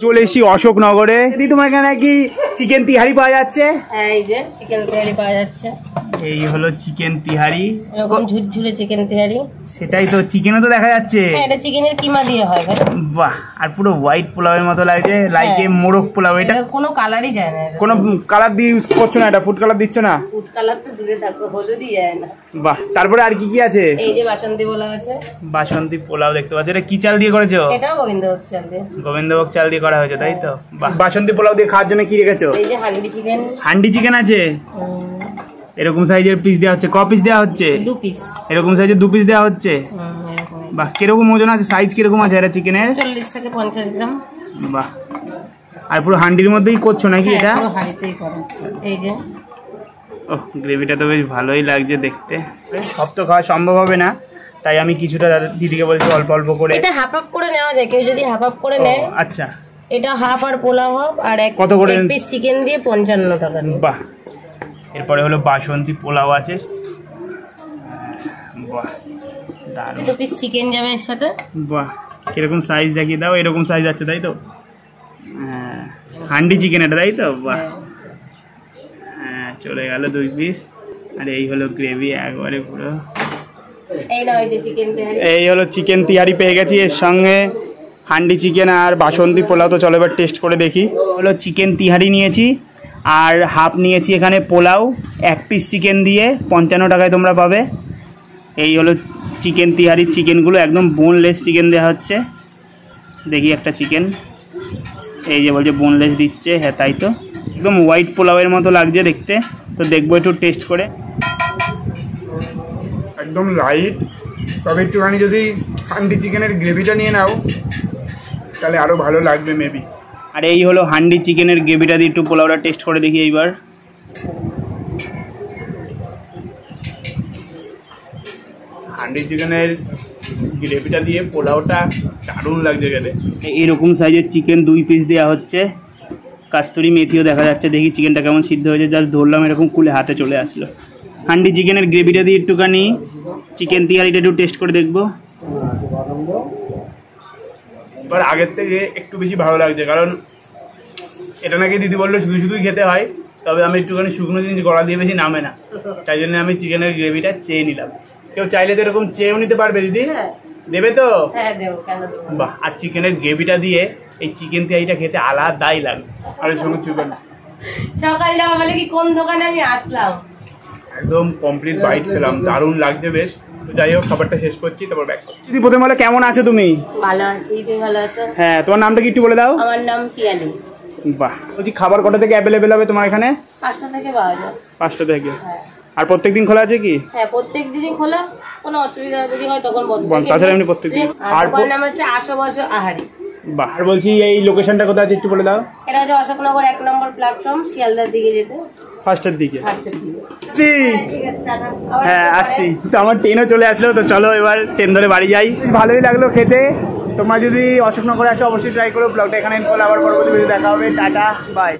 চলে এসেছি অশোকনগরে। দিদি তোমার এখানে কি চিকেন তিহারি পাওয়া যাচ্ছে? হ্যাঁ, এই যে চিকেন তিহারি পাওয়া যাচ্ছে। এই হলো চিকেন তিহারি, এরকম ঝুরঝুরে চিকেন তিহারি। সেটাই তো, চিকেনও তো দেখা যাচ্ছে। হ্যাঁ, এটা চিকেনের কিমা দিয়ে হয় ভাই। বাহ, আর পুরো হোয়াইট পোলাওয়ের মতো লাগছে, লাইকে মোরগ পোলাও। এটা কোনো কালারই যায় না, কোনো কালার দিয়ে ইউজ করছো না? এটা ফুড কালার দিচ্ছ না? ফুড কালার তো দূরে থাকো, হলুদই যায় না। বাহ, তারপরে আর কি কি আছে? এই যে বাসন্তী পোলাও আছে। বাসন্তী পোলাও দেখতে পাচ্ছ। এটা কি চাল দিয়ে করেছো? এটাও গোবিন্দভোগ চাল দিয়ে। গোবিন্দভোগ চাল দিয়ে করা হয়েছে, তাই তো? বাহ, বাসন্তী পোলাও দিয়ে খাওয়ার জন্য কি রেখেছো? এই যে হান্ডি চিকেন। হান্ডি চিকেন আছে, এরকম সাইজের পিস দেওয়া হচ্ছে। ক পিস দেওয়া হচ্ছে? 2 পিস। এরকম সাইজের 2 পিস দেওয়া হচ্ছে। বাহ, কিরকম ওজন আছে, সাইজ কিরকম আছে এটা চিকেনের? 40 থেকে 50 গ্রাম। বাহ, আর পুরো হান্ডির মধ্যেই করছো নাকি এটা? পুরো হাঁড়িতেই করো। এই যে ওহ, গ্রেভিটা তো বেশ ভালোই লাগছে দেখতে। সব তো খাওয়া সম্ভব হবে না, তাই আমি কিছুটা দিদিকে বলছি অল্প অল্প করে। এটা হাফ হাফ করে নেওয়া যায়, কেউ যদি হাফ হাফ করে নেয়। আচ্ছা, এটা হাফ আর পোলাও হাফ, আর কত করে? 1 পিস চিকেন দিয়ে 55 টাকা। বাহ, এরপরে হলো বাসন্তী পোলাও আছে। বাহ, দারুণ। 2 পিস চিকেন যাবে এর সাথে। বাহ, কিরকম সাইজ দেখিয়ে দাও। এরকম সাইজ আছে, তাই তো? হ্যাঁ, হান্ডি চিকেন এটা, তাই তো? বাহ, হ্যাঁ, চলে গেল 2 পিস। আর এই হলো গ্রেভি একবারে পুরো। এই নাও, এই যে চিকেন তিহারি। এই হলো চিকেন তিহারি পেয়ে গেছি, এর সঙ্গে হান্ডি চিকেন আর বাসন্তী পোলাও। তো চলো এবার টেস্ট করে দেখি। হলো চিকেন তিহারি নিয়েছি, আর হাফ নিয়েছি এখানে পোলাও। 1 পিস চিকেন দিয়ে 55 টাকায় তোমরা পাবে। এই হলো চিকেন তিহারির চিকেনগুলো, একদম বোনলেস চিকেন দেওয়া হচ্ছে। দেখি একটা চিকেন, এই যে বলছে বোনলেস দিচ্ছে। হ্যাঁ, তাই তো, একদম হোয়াইট পোলাওয়ের মতো লাগছে দেখতে। তো দেখবো একটু টেস্ট করে। একদম লাইট, তবে একটুখানি যদি হান্ডি চিকেনের গ্রেভিটা নিয়ে নাও তাহলে আরও ভালো লাগবে মেবি। আর এই হলো হান্ডি চিকেনের গ্রেভিটা দিয়ে একটু পোলাওটা টেস্ট করে দেখি এইবার। হান্ডি চিকেনের গ্রেভিটা দিয়ে পোলাওটা দারুণ লাগছে খেতে। এরকম সাইজের চিকেন 2 পিস দেওয়া হচ্ছে। কাস্তুরি মেথিও দেখা যাচ্ছে। দেখি চিকেনটা কেমন সিদ্ধ হয়েছে। জাস্ট ধরলাম, এরকম খুলে হাতে চলে আসলো। হান্ডি চিকেনের গ্রেভিটা দিয়ে একটুখানি চিকেন তিহারিটা একটু টেস্ট করে দেখবো। এবার আগের থেকে একটু বেশি ভালো লাগছে, কারণ এটা নাকি দিদি বললো শুধু শুধুই খেতে হয়, তবে আমি একটুখানি শুকনো জিনিস গলা দিয়ে বেশি নামে না, তাই জন্য আমি চিকেনের গ্রেভিটা চেয়ে নিলাম। কেউ চাইলে তো এরকম চেয়েও নিতে পারবে দিদি, দেবে তো? হ্যাঁ, দেবো, কেন দেবো। বাহ, আর চিকেনের গ্রেভিটা দিয়ে এই চিকেন তিহারিটা খেতে আলাদাই লাগবে। আর এর সঙ্গে চিকেন সকালে বলে কি কোন দোকানে আমি আসলাম, একদম কমপ্লিট বাইট খেলাম, দারুণ লাগছে বেশ। তো যাই হোক, খাবারটা শেষ করছি, তারপর ব্যাক করছি। দিদি প্রথমে বলো কেমন আছো তুমি? ভালো আছি, তুমি ভালো আছো? হ্যাঁ, তোমার নামটা কি একটু বলে দাও। আমার নাম পিয়ালি। বাহ, বলছি খাবার কটা থেকে অ্যাভেলেবেল হবে তোমার এখানে? 5টা থেকে পাওয়া যায়। 5টা থেকে। হ্যাঁ। আর প্রত্যেকদিন খোলা আছে কি? হ্যাঁ, প্রত্যেক দিনই খোলা, কোনো অসুবিধা যদি হয় তখন বন্ধ থাকে। তাছাড়া এমনি প্রত্যেকদিন। আর দোকানের নাম হচ্ছে আশো আহারি। বাহ, আর বলছি এই লোকেশনটা কোথায় আছে একটু বলে দাও। এটা হচ্ছে অশোকনগর 1 নম্বর প্ল্যাটফর্ম, শিয়ালদার দিকে যেতে। ফার্স্টের দিকে। ফার্স্টের দিকে। ঠিক আছে, টাটা। হ্যাঁ, আসছি তো। আমার ট্রেনও চলে আসলো, তো চলো এবার ট্রেন ধরে বাড়ি যাই। ভালোই লাগলো খেতে। তোমরা যদি অশোকনগরে আসো অবশ্যই ট্রাই করো। ব্লগটা এখানে আবার পরবর্তী ভিডিও দেখা হবে। Tata, by.